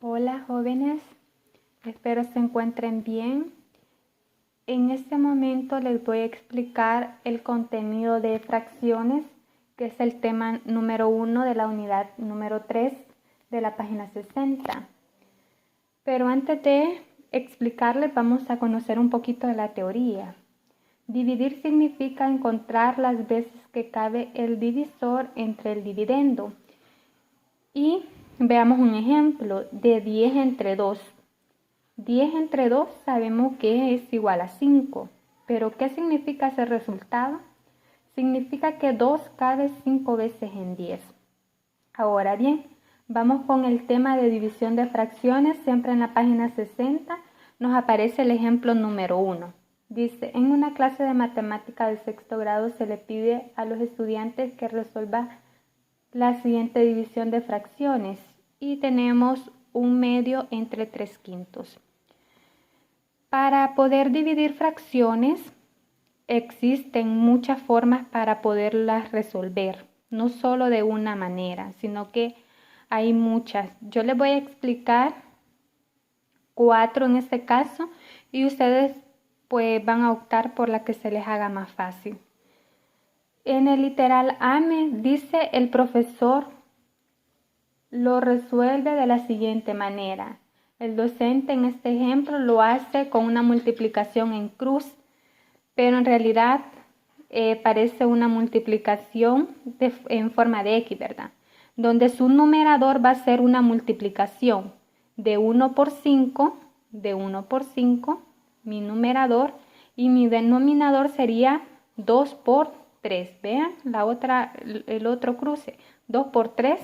Hola jóvenes, espero se encuentren bien. En este momento les voy a explicar el contenido de fracciones, que es el tema número 1 de la unidad número 3 de la página 60. Pero antes de explicarles vamos a conocer un poquito de la teoría. Dividir significa encontrar las veces que cabe el divisor entre el dividendo. Y veamos un ejemplo de 10 entre 2. 10 entre 2 sabemos que es igual a 5. ¿Pero qué significa ese resultado? Significa que 2 cabe 5 veces en 10. Ahora bien, vamos con el tema de división de fracciones. Siempre en la página 60 nos aparece el ejemplo número 1. Dice, en una clase de matemática de sexto grado se le pide a los estudiantes que resuelvan la siguiente división de fracciones y tenemos 1/2 entre 3/5. Para poder dividir fracciones existen muchas formas para poderlas resolver, no solo de una manera, sino que hay muchas. Yo les voy a explicar 4 en este caso y ustedes pues van a optar por la que se les haga más fácil. En el literal A me dice el profesor lo resuelve de la siguiente manera. El docente en este ejemplo lo hace con una multiplicación en cruz, pero en realidad parece una multiplicación en forma de X, ¿verdad? Donde su numerador va a ser una multiplicación de 1 por 5, mi numerador, y mi denominador sería 2 por 3. Vean el otro cruce, 2 por 3,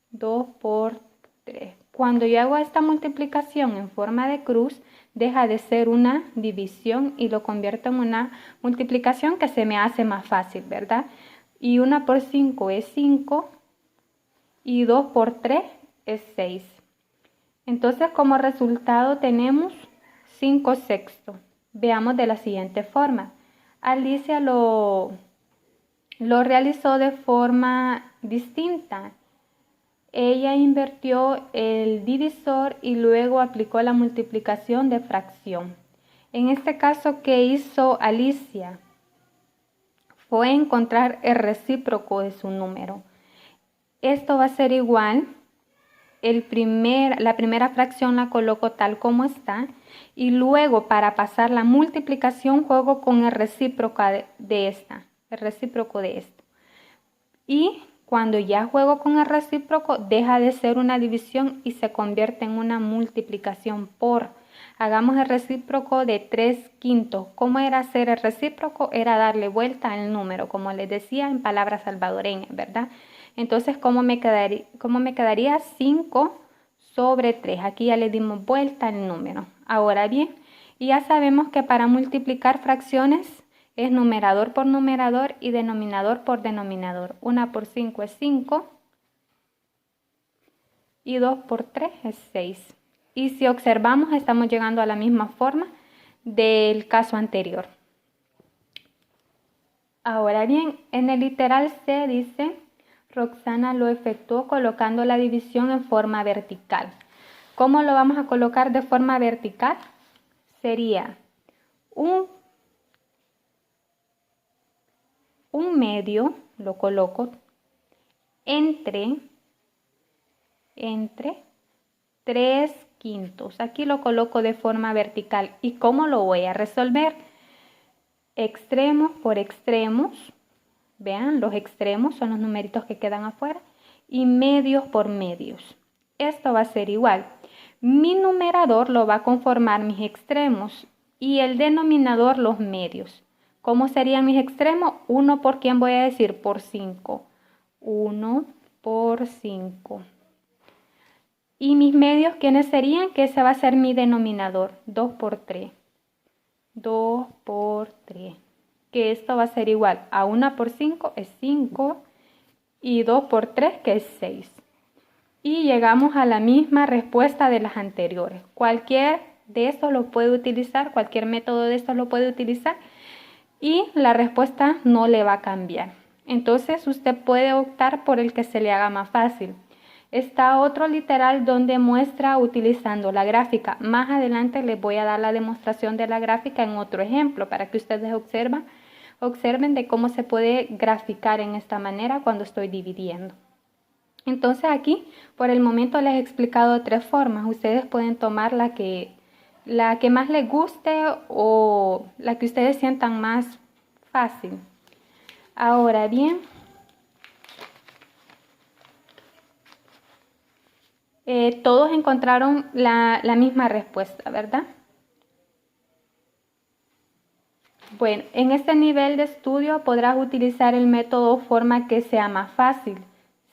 2 por 3. Cuando yo hago esta multiplicación en forma de cruz, deja de ser una división y lo convierto en una multiplicación que se me hace más fácil, ¿verdad? Y 1 por 5 es 5 y 2 por 3 es 6. Entonces, como resultado tenemos 5/6. Veamos de la siguiente forma. Alicia lo realizó de forma distinta. Ella invirtió el divisor y luego aplicó la multiplicación de fracción. En este caso, ¿qué hizo Alicia? Fue encontrar el recíproco de su número. Esto va a ser igual. La primera fracción la coloco tal como está y luego para pasar la multiplicación juego con el recíproco de esta, Y cuando ya juego con el recíproco deja de ser una división y se convierte en una multiplicación por. Hagamos el recíproco de 3/5. ¿Cómo era hacer el recíproco? Era darle vuelta al número, como les decía en palabras salvadoreñas, ¿verdad? Entonces, ¿cómo me quedaría? 5 sobre 3. Aquí ya le dimos vuelta al número. Ahora bien, ya sabemos que para multiplicar fracciones es numerador por numerador y denominador por denominador. 1 por 5 es 5 y 2 por 3 es 6. Y si observamos, estamos llegando a la misma forma del caso anterior. Ahora bien, en el literal C dice, Roxana lo efectuó colocando la división en forma vertical. ¿Cómo lo vamos a colocar de forma vertical? Sería un medio, lo coloco entre 3/5. Aquí lo coloco de forma vertical. ¿Y cómo lo voy a resolver? Extremos por extremos. Vean, los extremos son los numeritos que quedan afuera. Y medios por medios. Esto va a ser igual. Mi numerador lo va a conformar mis extremos y el denominador los medios. ¿Cómo serían mis extremos? 1 por ¿quién voy a decir? Por 5. 1 por 5. Y mis medios, ¿quiénes serían? Que ese va a ser mi denominador. 2 por 3. 2 por 3. Que esto va a ser igual a 1 por 5 es 5 y 2 por 3 que es 6. Y llegamos a la misma respuesta de las anteriores. Cualquier de estos lo puede utilizar, cualquier método de estos lo puede utilizar y la respuesta no le va a cambiar. Entonces usted puede optar por el que se le haga más fácil. Está otro literal donde muestra utilizando la gráfica. Más adelante les voy a dar la demostración de la gráfica en otro ejemplo para que ustedes observen de cómo se puede graficar en esta manera cuando estoy dividiendo. Entonces aquí por el momento les he explicado 3 formas. Ustedes pueden tomar la que más les guste o la que ustedes sientan más fácil. Ahora bien, todos encontraron la misma respuesta, ¿verdad? Bueno, en este nivel de estudio podrás utilizar el método forma que sea más fácil.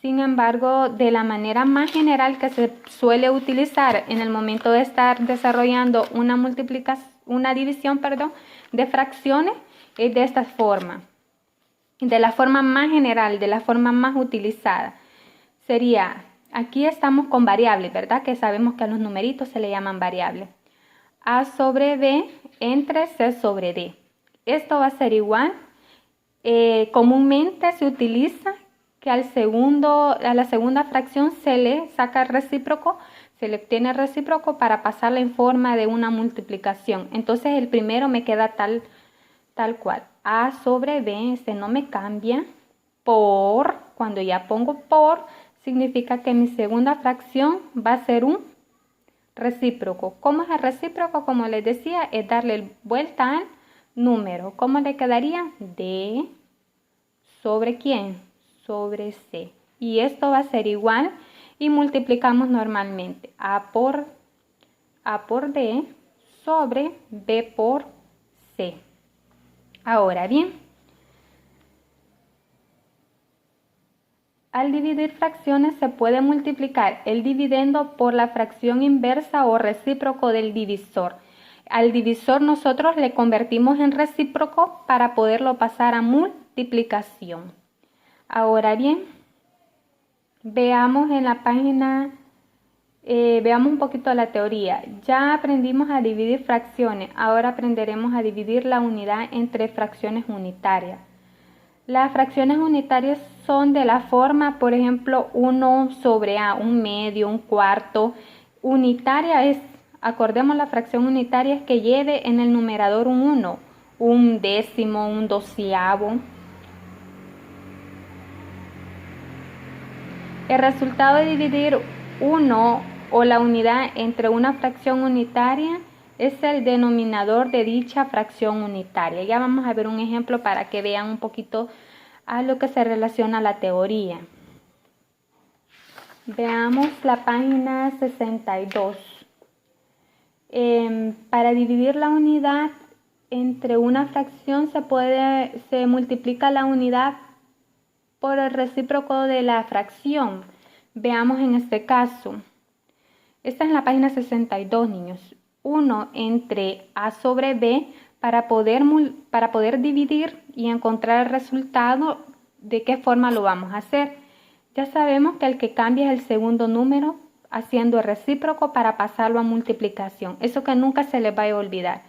Sin embargo, de la manera más general que se suele utilizar en el momento de estar desarrollando una división de fracciones, es de esta forma. De la forma más general, de la forma más utilizada. Sería, aquí estamos con variables, ¿verdad? Que sabemos que a los numeritos se le llaman variables. A sobre B entre C sobre D. Esto va a ser igual. Comúnmente se utiliza que a la segunda fracción se le saca el recíproco, se le obtiene el recíproco para pasarla en forma de una multiplicación. Entonces el primero me queda tal cual. A sobre B, este no me cambia. Por, cuando ya pongo por, significa que mi segunda fracción va a ser un recíproco. ¿Cómo es el recíproco? Como les decía, es darle vuelta al número. ¿Cómo le quedaría? D sobre ¿quién? Sobre C. Y esto va a ser igual y multiplicamos normalmente. A por D sobre B por C. Ahora bien, al dividir fracciones se puede multiplicar el dividendo por la fracción inversa o recíproco del divisor. Al divisor nosotros le convertimos en recíproco para poderlo pasar a multiplicación. Ahora bien, veamos en la página, veamos un poquito la teoría. Ya aprendimos a dividir fracciones, ahora aprenderemos a dividir la unidad entre fracciones unitarias. Las fracciones unitarias son de la forma, por ejemplo, 1 sobre A, un medio, un cuarto. Unitaria es, acordemos, la fracción unitaria es que lleve en el numerador un 1, un décimo, un doceavo. El resultado de dividir 1 o la unidad entre una fracción unitaria es el denominador de dicha fracción unitaria. Ya vamos a ver un ejemplo para que vean un poquito a lo que se relaciona la teoría. Veamos la página 62. Para dividir la unidad entre una fracción se multiplica la unidad por el recíproco de la fracción. Veamos en este caso. Esta es la página 62, niños. 1 entre A sobre B para poder dividir y encontrar el resultado. ¿De qué forma lo vamos a hacer? Ya sabemos que el que cambia es el segundo número haciendo el recíproco para pasarlo a multiplicación. Eso que nunca se les vaya a olvidar.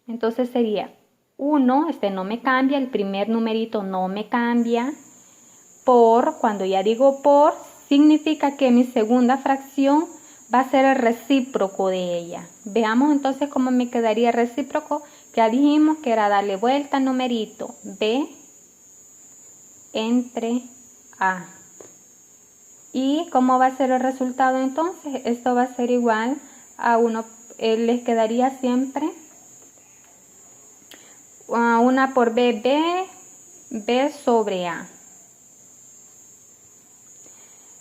Entonces sería 1, este no me cambia, el primer numerito no me cambia. Por, cuando ya digo por, significa que mi segunda fracción va a ser el recíproco de ella. Veamos entonces cómo me quedaría el recíproco. Ya dijimos que era darle vuelta al numerito. B entre A. ¿Y cómo va a ser el resultado entonces? Esto va a ser igual a 1. Les quedaría siempre 1 por B, B sobre A.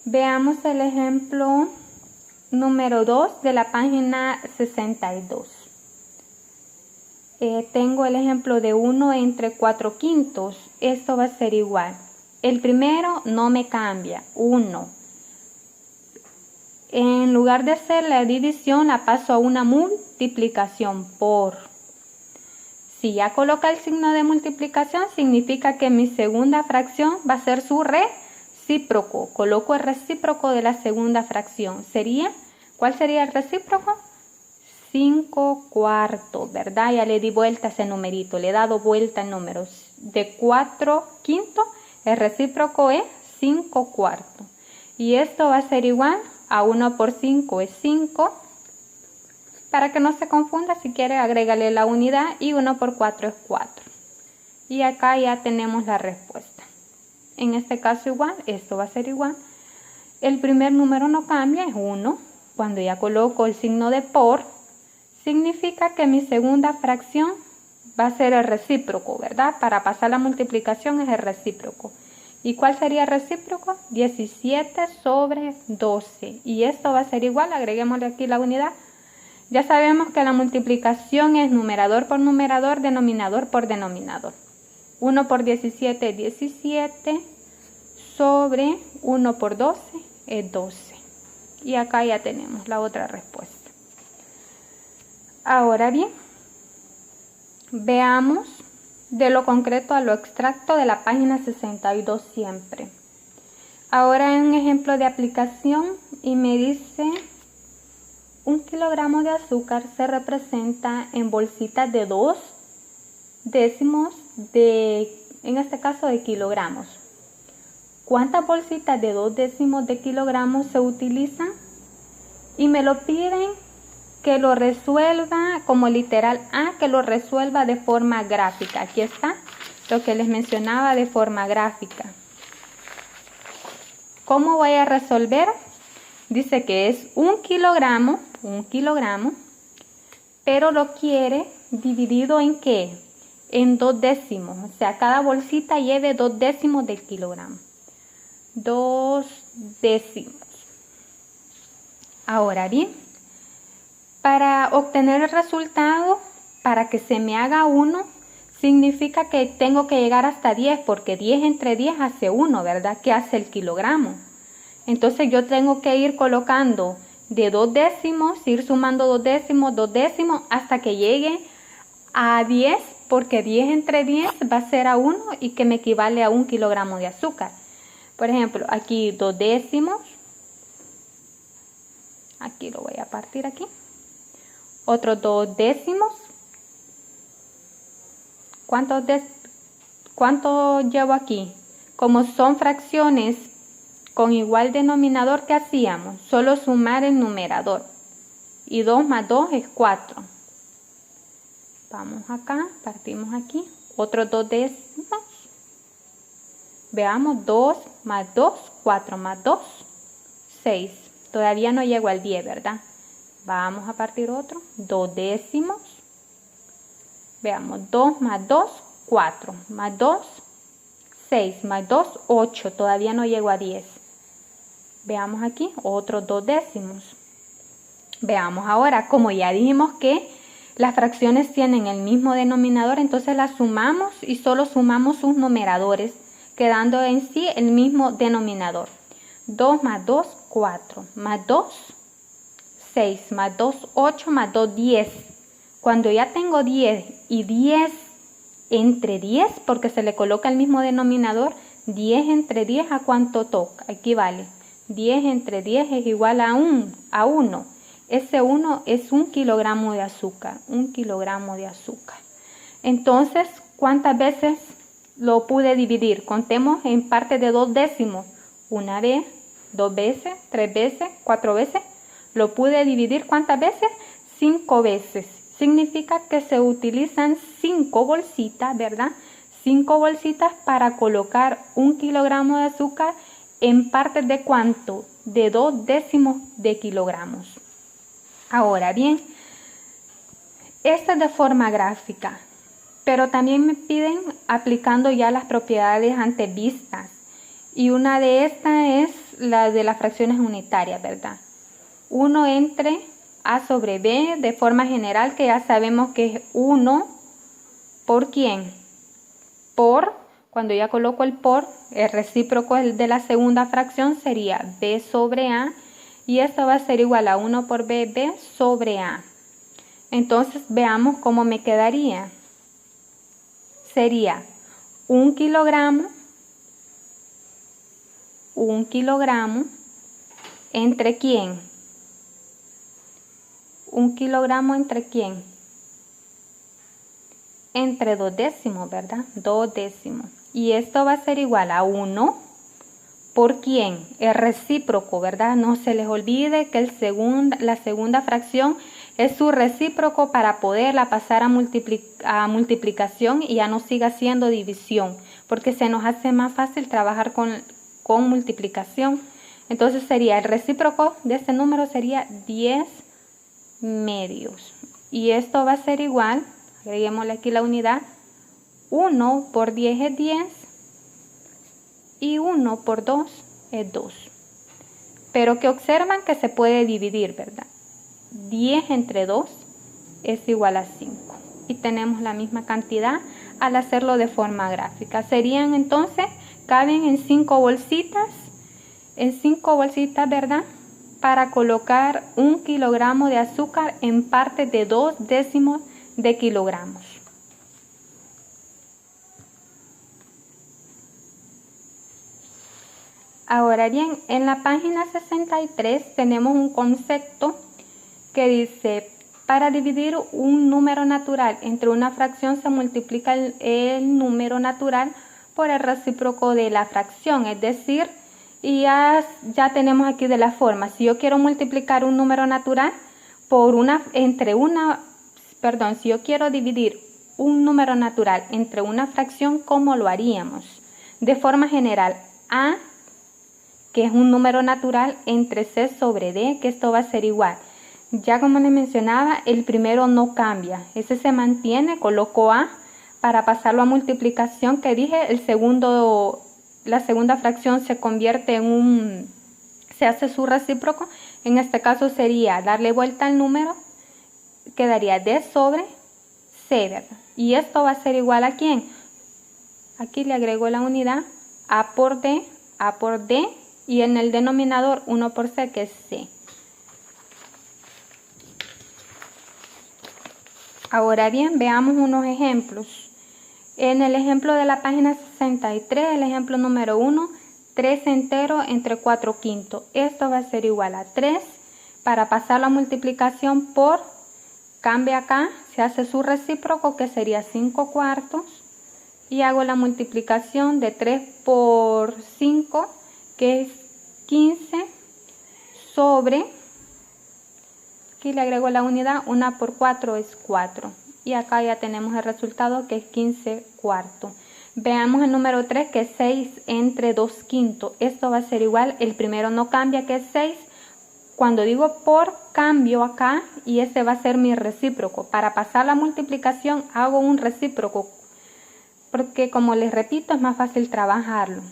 Veamos el ejemplo número 2 de la página 62. Tengo el ejemplo de 1 entre 4/5. Esto va a ser igual. El primero no me cambia, 1. En lugar de hacer la división, la paso a una multiplicación por. Si ya coloca el signo de multiplicación, significa que mi segunda fracción va a ser su recíproco. Coloco el recíproco de la segunda fracción. ¿Cuál sería el recíproco? 5/4, ¿verdad? Ya le di vuelta a ese numerito, le he dado vuelta al número. De 4/5, el recíproco es 5 cuartos. Y esto va a ser igual a 1 por 5 es 5. Para que no se confunda, si quiere agrégale la unidad y 1 por 4 es 4. Y acá ya tenemos la respuesta. En este caso igual, esto va a ser igual. El primer número no cambia, es 1. Cuando ya coloco el signo de por, significa que mi segunda fracción va a ser el recíproco, ¿verdad? Para pasar la multiplicación es el recíproco. ¿Y cuál sería el recíproco? 17 sobre 12. Y esto va a ser igual, agreguémosle aquí la unidad. Ya sabemos que la multiplicación es numerador por numerador, denominador por denominador. 1 por 17 es 17 sobre 1 por 12 es 12. Y acá ya tenemos la otra respuesta. Ahora bien, veamos de lo concreto a lo abstracto de la página 62 siempre. Ahora hay un ejemplo de aplicación y me dice 1 kilogramo de azúcar se representa en bolsitas de 2 décimos en este caso de kilogramos. ¿Cuántas bolsitas de 2 décimos de kilogramos se utilizan? Y me lo piden que lo resuelva como literal A, que lo resuelva de forma gráfica. Aquí está lo que les mencionaba de forma gráfica. ¿Cómo voy a resolver? Dice que es 1 kilogramo, pero lo quiere dividido en ¿qué? En 2 décimos. O sea, cada bolsita lleve 2 décimos del kilogramo. 2 décimos. Ahora bien, para obtener el resultado, para que se me haga 1, significa que tengo que llegar hasta 10, porque 10 entre 10 hace 1, ¿verdad? ¿Qué hace el kilogramo? Entonces yo tengo que ir colocando de 2 décimos, ir sumando 2 décimos, hasta que llegue a 10, porque 10 entre 10 va a ser a 1 y que me equivale a 1 kilogramo de azúcar. Por ejemplo, aquí 2 décimos, aquí lo voy a partir aquí. Otros 2 décimos. ¿Cuánto llevo aquí? Como son fracciones con igual denominador, ¿qué hacíamos? Solo sumar el numerador. Y 2 más 2 es 4. Vamos acá, partimos aquí. Otros 2 décimos. Veamos, 2 más 2, 4 más 2, 6. Todavía no llego al 10, ¿verdad? Vamos a partir otro, 2 décimos. Veamos, 2 más 2, 4, más 2, 6, más 2, 8. Todavía no llego a 10. Veamos aquí, otros 2 décimos. Veamos ahora, como ya dijimos que las fracciones tienen el mismo denominador, entonces las sumamos y solo sumamos sus numeradores, quedando en sí el mismo denominador. 2 más 2, 4, más 2, 6, más 2, 8, más 2, 10. Cuando ya tengo 10 y 10 entre 10, porque se le coloca el mismo denominador, 10 entre 10, ¿a cuánto toca? Aquí vale. 10 entre 10 es igual a 1. Ese 1 es 1 kilogramo de azúcar. 1 kilogramo de azúcar. Entonces, ¿cuántas veces lo pude dividir? Contemos en parte de 2 décimos. 1 vez, 2 veces, 3 veces, 4 veces. Lo pude dividir ¿cuántas veces? 5 veces. Significa que se utilizan 5 bolsitas, ¿verdad? 5 bolsitas para colocar 1 kilogramo de azúcar en partes de ¿cuánto? De 2 décimos de kilogramos. Ahora bien, esta es de forma gráfica, pero también me piden aplicando ya las propiedades antes vistas. Y una de estas es la de las fracciones unitarias, ¿verdad? 1 entre A sobre B, de forma general, que ya sabemos que es 1 por ¿quién? Por, cuando ya coloco el por, el recíproco de la segunda fracción sería B sobre A, y esto va a ser igual a 1 por B, B sobre A. Entonces veamos cómo me quedaría. Sería 1 kilogramo entre ¿quién? 1 kilogramo entre ¿quién? Entre 2 décimos, ¿verdad? 2 décimos. Y esto va a ser igual a 1 ¿Por quién? El recíproco, ¿verdad? No se les olvide que la segunda fracción es su recíproco para poderla pasar a multiplicación y ya no siga siendo división, porque se nos hace más fácil trabajar con multiplicación. Entonces sería el recíproco de este número sería 10 medios. Y esto va a ser igual, agreguémosle aquí la unidad, 1 por 10 es 10 y 1 por 2 es 2. Pero que observan que se puede dividir, ¿verdad? 10 entre 2 es igual a 5. Y tenemos la misma cantidad al hacerlo de forma gráfica. Serían entonces, caben en 5 bolsitas, ¿verdad? Para colocar 1 kilogramo de azúcar en partes de 2 décimos de kilogramos. Ahora bien, en la página 63 tenemos un concepto que dice, para dividir un número natural entre una fracción se multiplica el número natural por el recíproco de la fracción, es decir, y ya tenemos aquí de la forma, si yo quiero multiplicar un número natural si yo quiero dividir un número natural entre una fracción, ¿cómo lo haríamos? De forma general, A, que es un número natural, entre C sobre D, que esto va a ser igual. Ya como les mencionaba, el primero no cambia, ese se mantiene, coloco A para pasarlo a multiplicación, que dije, la segunda fracción se convierte se hace su recíproco, en este caso sería darle vuelta al número, quedaría D sobre C, ¿verdad? Y esto va a ser igual a ¿quién? Aquí le agrego la unidad, A por D, y en el denominador 1 por C, que es C. Ahora bien, veamos unos ejemplos. En el ejemplo de la página 63, el ejemplo número 1, 3 enteros entre 4 quintos. Esto va a ser igual a 3. Para pasar la multiplicación por, cambia acá, se hace su recíproco, que sería 5 cuartos. Y hago la multiplicación de 3 por 5, que es 15, sobre, aquí le agrego la unidad, 1 por 4 es 4. Y acá ya tenemos el resultado, que es 15 cuartos. Veamos el número 3, que es 6 entre 2 quintos. Esto va a ser igual, el primero no cambia, que es 6. Cuando digo por, cambio acá y ese va a ser mi recíproco. Para pasar la multiplicación hago un recíproco, porque como les repito, es más fácil trabajarlo.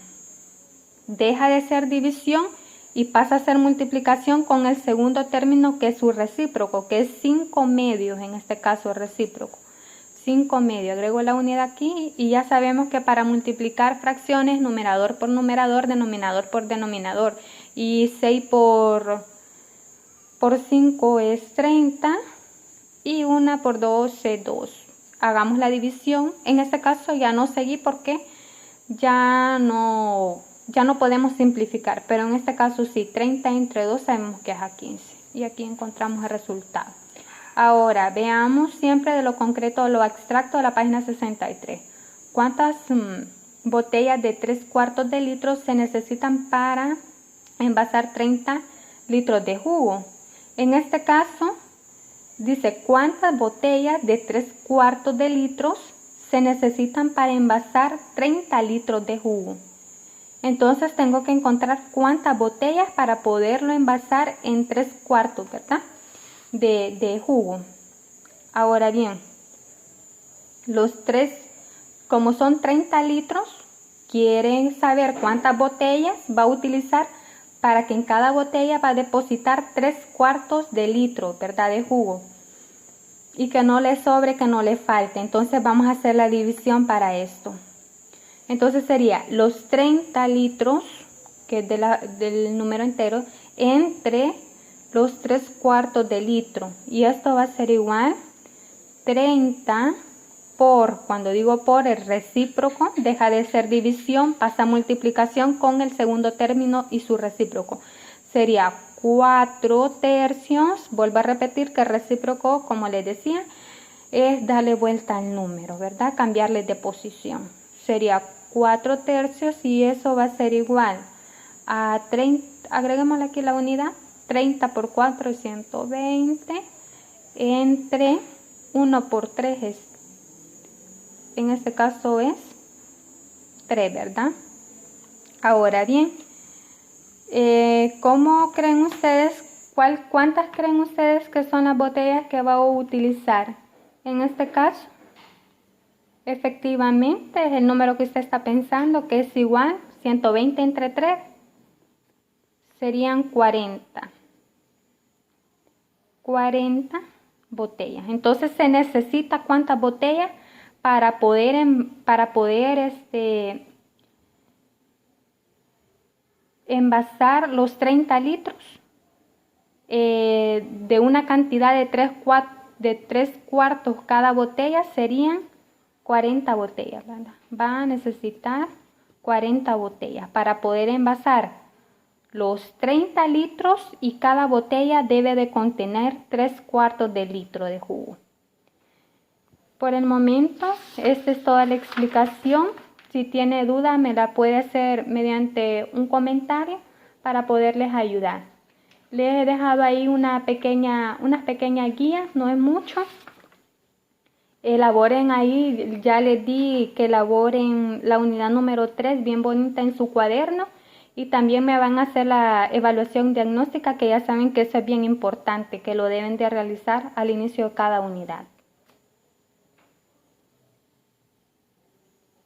Deja de ser división y pasa a ser multiplicación con el segundo término, que es su recíproco, que es 5 medios, en este caso recíproco. 5 medios, agrego la unidad aquí y ya sabemos que para multiplicar fracciones, numerador por numerador, denominador por denominador. Y 6 por 5 es 30 y 1 por 2 es 2. Hagamos la división. En este caso ya no seguí porque ya no podemos simplificar, pero en este caso sí, 30 entre 2 sabemos que es a 15 y aquí encontramos el resultado. Ahora veamos siempre de lo concreto o lo abstracto de la página 63. ¿Cuántas botellas de 3 cuartos de litro se necesitan para envasar 30 litros de jugo? En este caso dice, ¿cuántas botellas de 3 cuartos de litros se necesitan para envasar 30 litros de jugo? Entonces tengo que encontrar cuántas botellas para poderlo envasar en 3 cuartos, ¿verdad? De jugo. Ahora bien, como son 30 litros, quieren saber cuántas botellas va a utilizar para que en cada botella va a depositar 3 cuartos de litro, ¿verdad? De jugo. Y que no le sobre, que no le falte. Entonces vamos a hacer la división para esto. Entonces sería los 30 litros, que es del número entero, entre los 3 cuartos de litro. Y esto va a ser igual 30 por, cuando digo por, el recíproco, deja de ser división, pasa a multiplicación con el segundo término y su recíproco. Sería 4 tercios, vuelvo a repetir que el recíproco, como les decía, es darle vuelta al número, ¿verdad? Cambiarle de posición. Sería 4 tercios y eso va a ser igual a 30, agreguémosle aquí la unidad, 30 por 4 es 120, entre 1 por 3 en este caso es 3, ¿verdad? Ahora bien, ¿cómo creen ustedes, cuántas creen ustedes que son las botellas que va a utilizar? En este caso, efectivamente, es el número que usted está pensando, que es igual, 120 entre 3, serían 40. 40 botellas. Entonces se necesita cuántas botellas para poder envasar los 30 litros de una cantidad de 3 cuartos cada botella, serían 40 botellas, ¿verdad? Va a necesitar 40 botellas para poder envasar los 30 litros y cada botella debe de contener 3 cuartos de litro de jugo. Por el momento, esta es toda la explicación. Si tiene duda, me la puede hacer mediante un comentario para poderles ayudar. Les he dejado ahí unas pequeñas guías, no es mucho. Elaboren ahí, ya les di que elaboren la unidad número 3 bien bonita en su cuaderno. Y también me van a hacer la evaluación diagnóstica, que ya saben que eso es bien importante, que lo deben de realizar al inicio de cada unidad.